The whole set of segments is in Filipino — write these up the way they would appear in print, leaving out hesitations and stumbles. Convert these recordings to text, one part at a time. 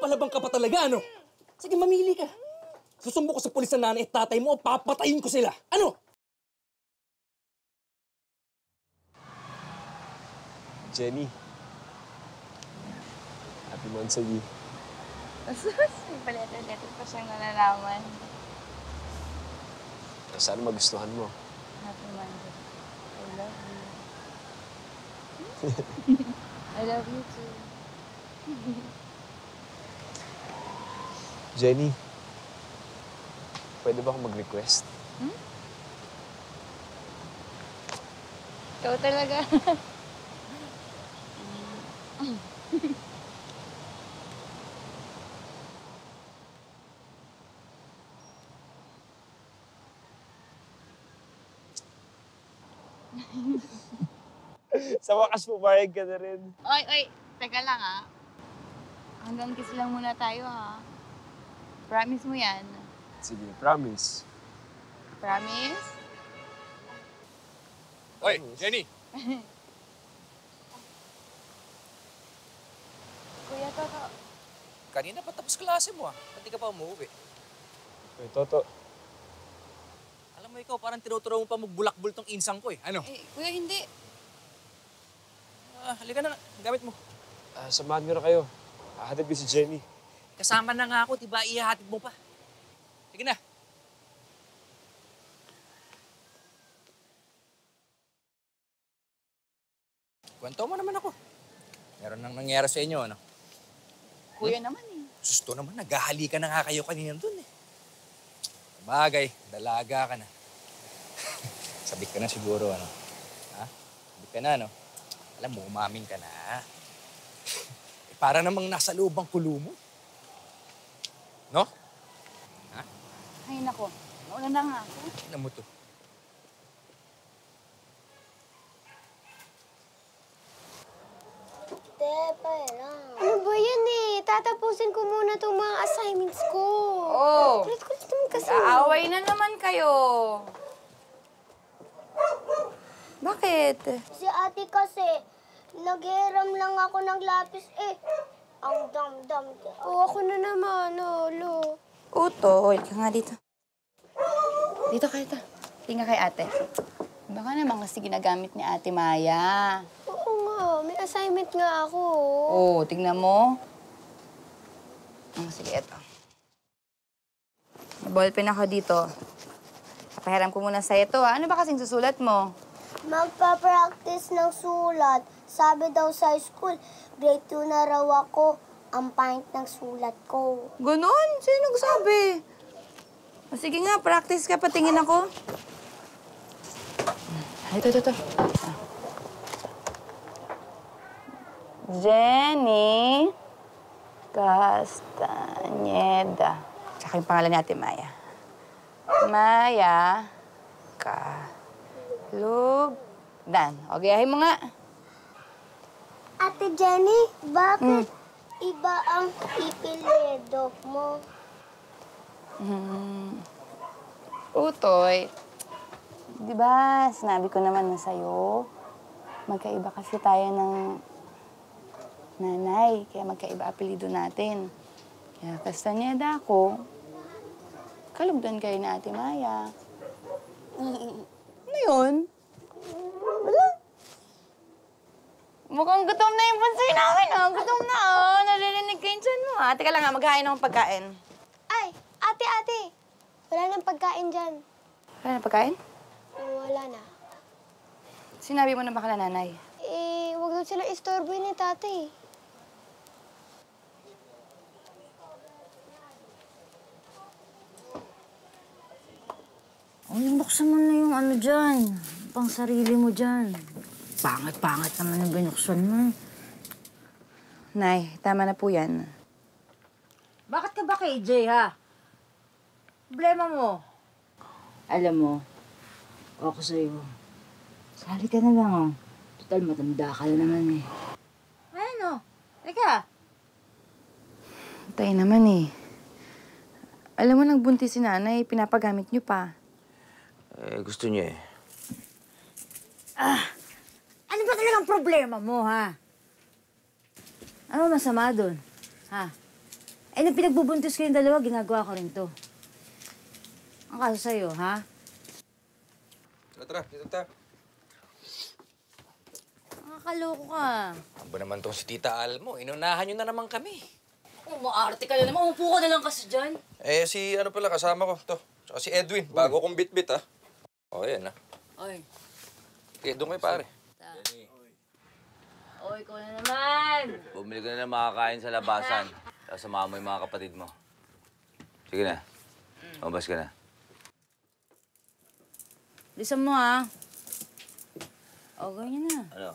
Napalabang ka pa talaga, ano? Sige, mamili ka. Susumbo ko sa pulis na nanay at tatay mo o papatayin ko sila. Ano? Jenny. Happy Monthsary. May palit-ulit pa siyang nalalaman. Sana magustuhan mo. Happy Monday. I love you. I love you too. Jenny, pwede ba akong mag-request? Ikaw talaga. Sa wakas, pumayag ka na rin. Oy, teka lang ah. Hanggang kiss lang muna tayo ha. Promise mo yan? Sige, promise. Promise? Oy, Jenny! Kuya Toto. Kanina pa tapos klase mo, ah. Ba't di ka pa umuwi? Uy, Toto. Alam mo, ikaw parang tinuturo mo pa magbulakbol tong insang ko, eh. Ano? Kuya, hindi. Halika na. Gamit mo. Samahan ko na kayo. Hahatid ko si Jenny. Kasama na nga ako, diba? Ihahatid mo pa. Sige na. Kwento mo naman ako. Meron nang nangyari sa inyo, ano? Kuya naman eh. Susto naman, naghahalikan na nga kayo kanina dun, eh. Bagay, dalaga ka na. Sabik ka na siguro, ano? Ha? Sabik ka na, no? Alam mo, umaming ka na. Para namang nasa loob ang kulo mo. No? Ha? Ay, nako. Nauna na nga ako. Ano mo to? Ano ba yan eh? Tatapusin ko muna itong mga assignments ko. Oh! Kulit-kulit naman kasi. Aaway na naman kayo. Bakit? Si ate kasi, naghiram lang ako ng lapis eh. Ang dam-dam. Oo, ako na naman, lolo. Uto, ka nga dito. Dito ka, dito. Tingnan kay ate. Baka naman kasi ginagamit ni Ate Maya. Oo nga, may assignment nga ako. Oo, tingnan mo. Sige, eto. May ballpen ako dito. Papahiram ko muna sa ito, ha? Ano ba kasing susulat mo? Magpa-practice ng sulat. Sabi daw sa school, grade 2 na raw ako. Ang pangit ng sulat ko. Ganon? Sino nagsabi? O, sige nga, practice ka. Patingin ako. Ito. Jenny Castañeda. Tsaka yung pangalan ni Ate Maya. Maya Kalugdan. O, gayahin mo nga. Ate Jenny, bakit iba ang ipilido mo? Utoy, di ba sinabi ko naman na sa'yo, magkaiba kasi tayo ng nanay, kaya magkaiba apelido natin. Kaya Castañeda ako, Kalugdan kayo na Ate Maya. Ano yun? Wala. Mukhang gutom na yung pansoy namin, ah. Gutom na, ah. Naririnig kayo dyan mo, ah. Teka lang, ah. Maghahain akong pagkain. Ay, ate. Wala nang pagkain dyan. Wala na pagkain? Wala na. Sinabi mo na ba kala nanay? Huwag daw sila istorbo ni tatay. Ay, buksan mo na yung ano dyan. Pang sarili mo dyan. Pangat-pangat naman yung binuksan mo. Nay, tama na po yan. Bakit ka ba KJ, ha? Problema mo. Alam mo, ako sa'yo. Sali ka na lang, oh. Total, matanda ka na naman, eh. Ano? Teka. Tayo naman, eh. Alam mo, nagbuntis si nanay, pinapagamit niyo pa. Gusto niya, eh. Ano ba talagang problema mo, ha? Ano masama dun, ha? Eh, nung pinagbubuntis ko yung dalawa, ginagawa ko rin to. Ang kaso sa'yo, ha? Tara, dito tayo. Nakakaloko ka. Aba naman tong si Tita Almo. Inunahan nyo na naman kami. Umaarte ka na naman. Umupo ka na lang kasi dyan. Eh, si ano pala, kasama ko. To. Tsaka si Edwin. Bago kong bit-bit, ha. O, yan, ha. Oy. Okay, doon kayo, pare. Oy, ikaw na naman. Bumili ka na ng makakain sa labasan. Tapos samahan mo yung mga kapatid mo. Sige na. Mabas ka na. Lisan mo, ha? O, ganyan na. Ano?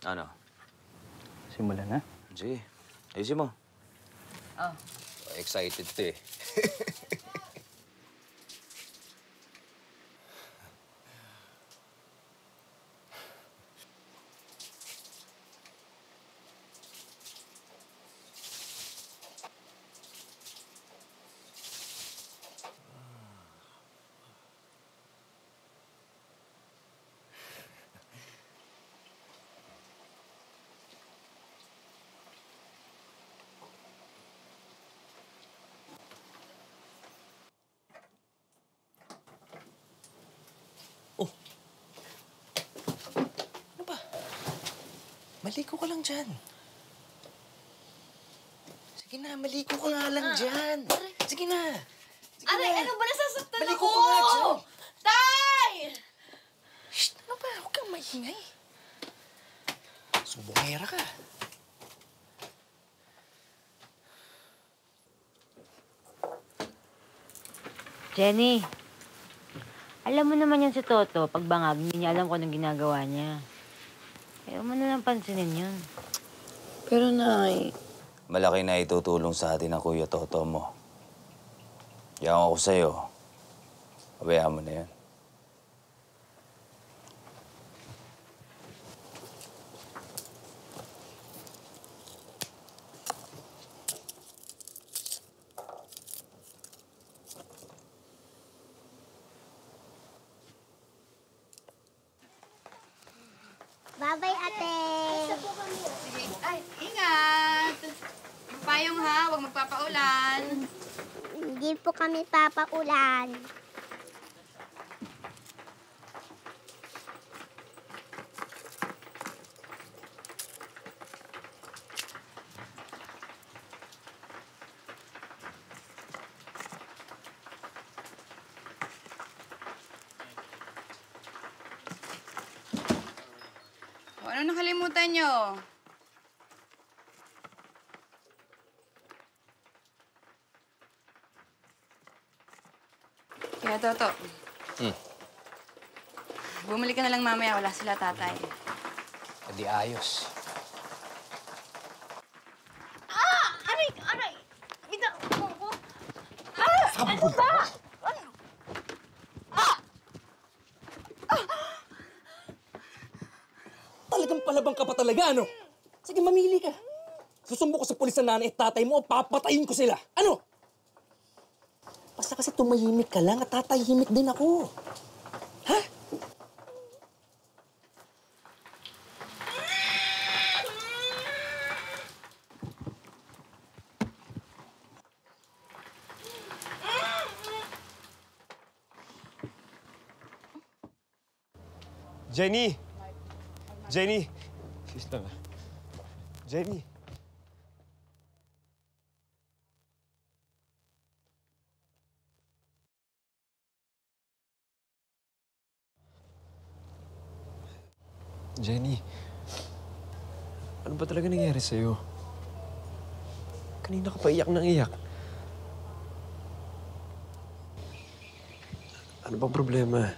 Ano? Simulan na. Sige. Ayusin mo. Oh. Excited to, eh. Maligo ka lang dyan. Sige na, maligo ka nga lang dyan. Sige na. Sige Aray, na. ano ba nasasaktan ako? Maligo ka nga dyan. Tay! Shh, ano ba? Huwag kang maingay. Subongera ka. Jenny, alam mo naman yan si Toto. Pag bangag, hindi niya alam kung anong ginagawa niya. Kaya mo na lang pansinin yun. Pero, Nay... Malaki na itutulong sa atin ang Kuya Toto mo. Yang ako sa'yo, pabayaan mo na yan. Bye-bye, ate. Ay, ingat! Payong ha, huwag magpapaulan. Hindi po kami papaulan. O, ano nakalimutan nyo? Kaya, Toto. Bumalik ka na lang mamaya, wala sila tatay. Hindi ayos. Aray! Aray! Bitaw mo ko! Ano ba? Talagang palabang ka pa talaga, ano? Sige, mamili ka. Susumbo ko sa pulis na nanay at tatay mo o papatayin ko sila. Ano? Basta kasi tumahimik ka lang at tatahimik din ako. Ha? Jenny! Jenny! Sis lang, ah. Jenny! Jenny, ano ba talaga nangyari sa'yo? Kanina ka pa iyak nang iyak. Ano bang problema?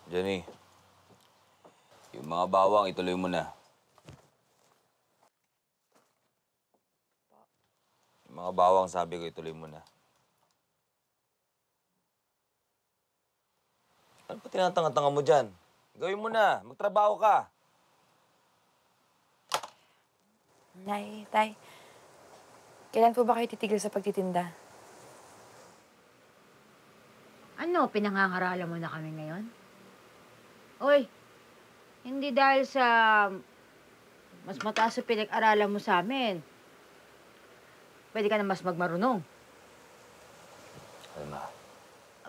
Jenny, Yung mga bawang, ituloy mo na. Yung mga bawang, sabi ko, ituloy mo na. Ano pa tinatanga-tanga mo dyan? Gawin mo na. Magtrabaho ka. Nay, Tay, kailan po ba kayo titigil sa pagtitinda? Ano, pinangangaralan mo na kami ngayon? Oy, hindi dahil sa mas mataas sa pinag-aralan mo sa amin. Pwede ka na mas magmarunong. Alma,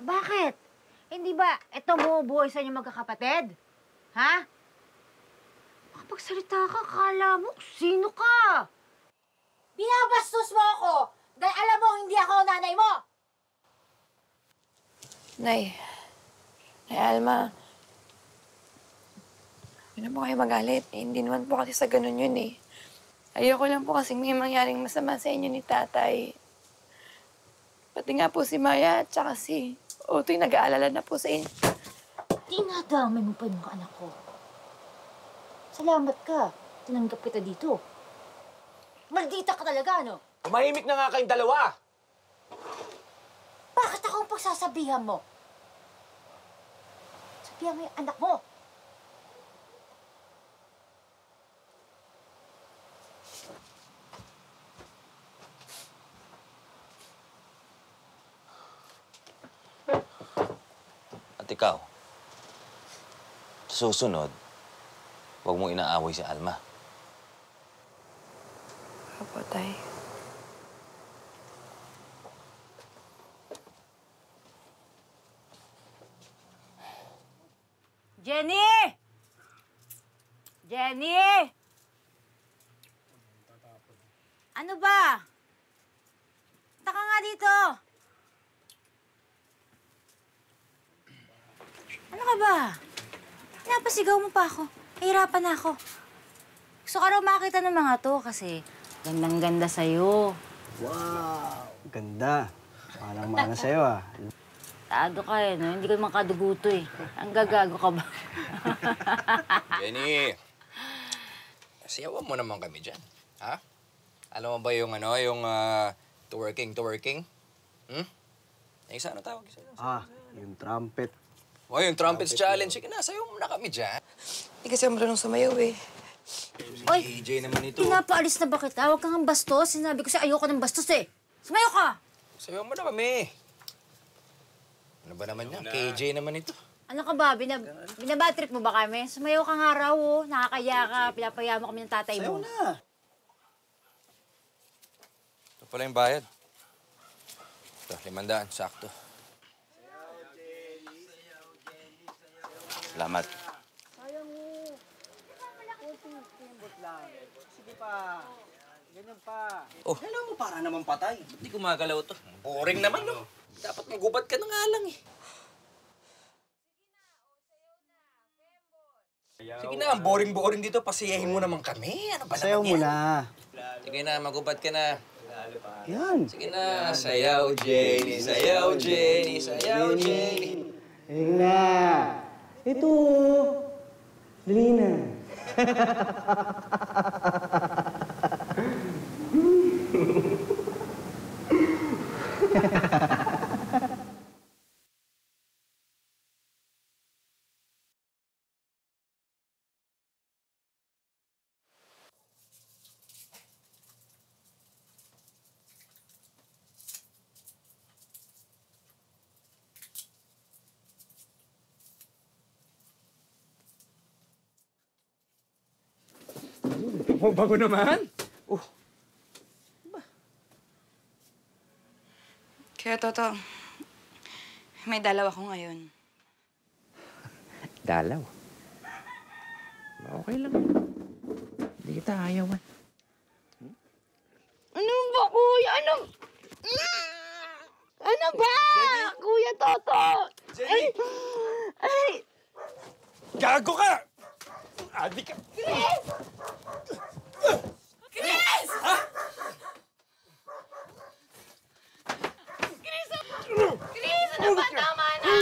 Bakit? Hindi ba ito bumubuhay sa inyo magkakapatid? Ha? Makapagsalita ka, kala mo sino ka? Binabastos mo ako dahil alam mo hindi ako nanay mo! Nay Alma, hindi na po kayo magalit. Hindi naman po kasi sa ganun yun eh. Ayoko lang po kasi may mangyaring masama sa inyo ni tatay. Pati nga po si Maya at saka si Otoy nag-aalala na po sa inyo. Dinadamay mo pa yung mga anak ko. Salamat ka. Tinanggap kita dito. Maldita ka talaga, ano? Tumahimik na nga kayong dalawa! Bakit ako ang pagsasabihan mo? Sabihan mo yung anak mo. at ikaw, sa susunod, huwag mong inaaway si Alma. Opo, Tay. Jenny! Jenny! Ano ba? Taka nga dito. Ano ka ba? Pinapasigaw mo pa ako. Nahihirapan na ako. Gusto ka raw makita ng mga to kasi gandang-ganda sa'yo. Wow! Ganda. Manang-mana sa'yo, ah. Tado ka eh, no? Hindi ka naman kaduguto eh. Ang gagago ka ba? Jenny, sayawan mo naman kami dyan. Ha? Alam mo ba yung twerking? Hmm? Yung sa ano tawag? Yung trumpet. O, yung trumpets challenge. Sige na, sayaw mo na kami dyan. Hindi kasi ako marunong sumayaw eh. Oy, AJ naman ito. pinapaalis na ba kita? Huwag kang ang bastos. Sinabi ko sa'yo, ayoko ng bastos eh. Sumayo ka! Sayaw mo na kami. Ano ba naman yan? KJ naman ito. Ano ka ba? Binabatrip mo ba kami? Sumayo ka nga raw, oh. Nakakaya ka. Pinapaya mo kami ng tatay mo. Sayaw na. Ito pala yung bayad. Ito, 500, sakto. Salamat. Sige pa. Ganyan pa. Oh. Alam mo, para naman patay. Hindi gumagalaw to. Boring naman, no? Dapat magubad ka na nga lang, eh. Sige na, ang boring-boring dito. Pasiyahin mo naman kami. Ano ba Sayaw naman mo yan? na. Sige na, magubad ka na. Yan. Sige na. Sayaw, Jenny. Sayaw, Jenny. Sayaw, Jenny. Ayun na. Ito. Dali na. Oh, bago naman. Kaya Toto, may dalaw ako ngayon. Dalaw. Okay lang. Hindi kita ayawan. Ano ba, kuya? Ano ba? Kuya Toto! Jenny! Ay! Gago ka! Adi ka! Chris! Chris, ano ba? Tama na!